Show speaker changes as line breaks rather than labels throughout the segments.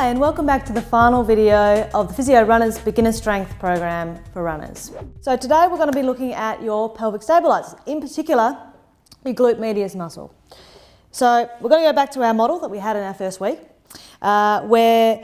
Hi and welcome back to the final video of the Physio Runner's Beginner Strength Program for runners. So today we're going to be looking at your pelvic stabilizers, in particular your glute medius muscle. So we're going to go back to our model that we had in our first week where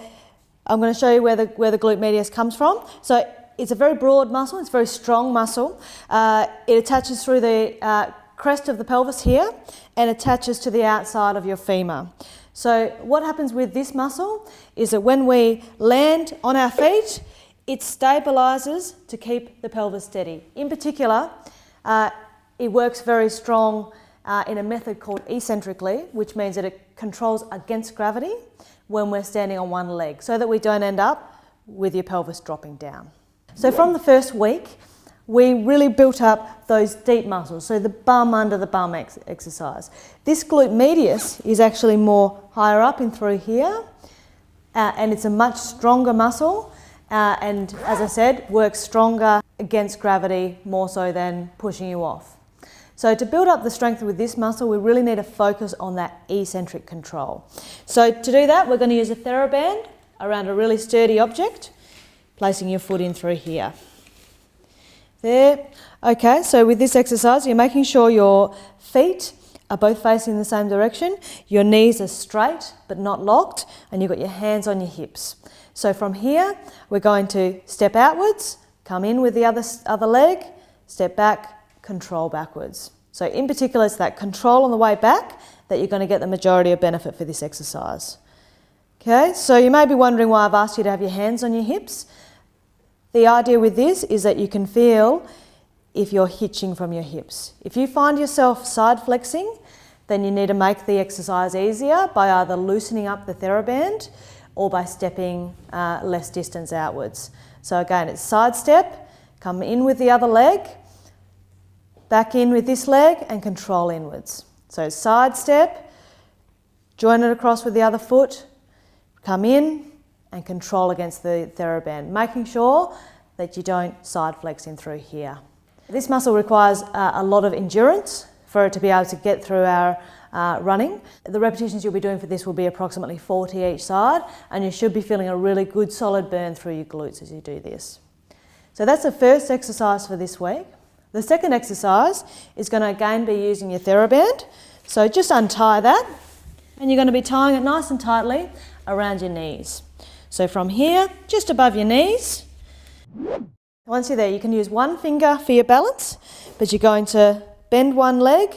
I'm going to show you where the glute medius comes from. So it's a very broad muscle, it's a very strong muscle. It attaches through the crest of the pelvis here and attaches to the outside of your femur. So what happens with this muscle is that when we land on our feet, it stabilises to keep the pelvis steady. In particular, it works very strong in a method called eccentrically, which means that it controls against gravity when we're standing on one leg, so that we don't end up with your pelvis dropping down. So from the first week, we really built up those deep muscles, so the bum under the bum exercise. This glute medius is actually more higher up and through here, and it's a much stronger muscle, and as I said, works stronger against gravity more so than pushing you off. So to build up the strength with this muscle, we really need to focus on that eccentric control. So to do that, we're going to use a TheraBand around a really sturdy object, placing your foot in through here. There. Okay, so with this exercise, you're making sure your feet are both facing the same direction, your knees are straight but not locked, and you've got your hands on your hips. So from here, we're going to step outwards, come in with the other leg, step back, control backwards. So in particular, it's that control on the way back that you're going to get the majority of benefit for this exercise. Okay, so you may be wondering why I've asked you to have your hands on your hips. The idea with this is that you can feel if you're hitching from your hips. If you find yourself side flexing, then you need to make the exercise easier by either loosening up the TheraBand or by stepping less distance outwards. So again, it's side step, come in with the other leg, back in with this leg and control inwards. So side step, join it across with the other foot, come in, and control against the TheraBand, making sure that you don't side flex in through here. This muscle requires a lot of endurance for it to be able to get through our running. The repetitions you'll be doing for this will be approximately 40 each side, and you should be feeling a really good solid burn through your glutes as you do this. So that's the first exercise for this week. The second exercise is going to again be using your TheraBand. So just untie that, and you're going to be tying it nice and tightly around your knees. So from here, just above your knees, once you're there, you can use one finger for your balance, but you're going to bend one leg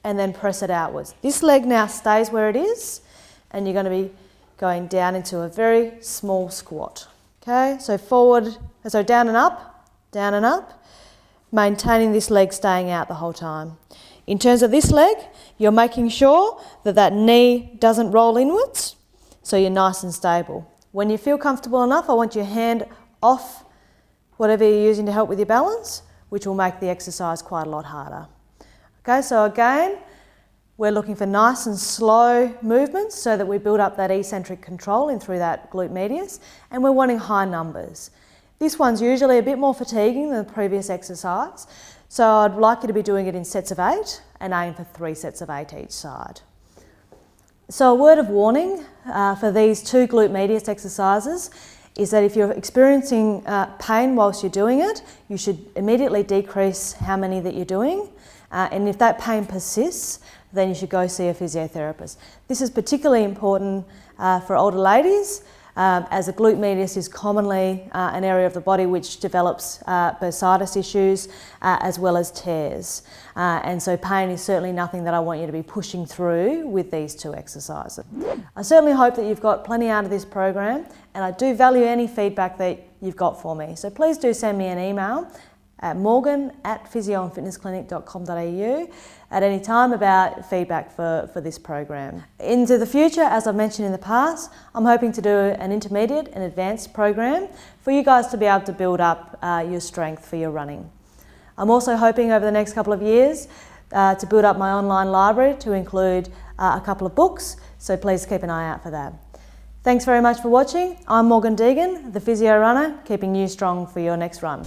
and then press it outwards. This leg now stays where it is, and you're going to be going down into a very small squat. Okay, so forward, so down and up, maintaining this leg staying out the whole time. In terms of this leg, you're making sure that that knee doesn't roll inwards, so you're nice and stable. When you feel comfortable enough, I want your hand off whatever you're using to help with your balance, which will make the exercise quite a lot harder. Okay, so again, we're looking for nice and slow movements so that we build up that eccentric control in through that glute medius, and we're wanting high numbers. This one's usually a bit more fatiguing than the previous exercise, so I'd like you to be doing it in sets of 8 and aim for 3 sets of 8 each side. So a word of warning for these 2 glute medius exercises is that if you're experiencing pain whilst you're doing it, you should immediately decrease how many that you're doing. And if that pain persists, then you should go see a physiotherapist. This is particularly important for older ladies, as the glute medius is commonly an area of the body which develops bursitis issues as well as tears. And so pain is certainly nothing that I want you to be pushing through with these 2 exercises. I certainly hope that you've got plenty out of this program, and I do value any feedback that you've got for me. So please do send me an email at morgan@physioandfitnessclinic.com.au at any time about feedback for this program. Into the future, as I've mentioned in the past, I'm hoping to do an intermediate and advanced program for you guys to be able to build up your strength for your running. I'm also hoping over the next couple of years to build up my online library to include a couple of books, so please keep an eye out for that. Thanks very much for watching. I'm Morgan Deegan, the Physio Runner, keeping you strong for your next run.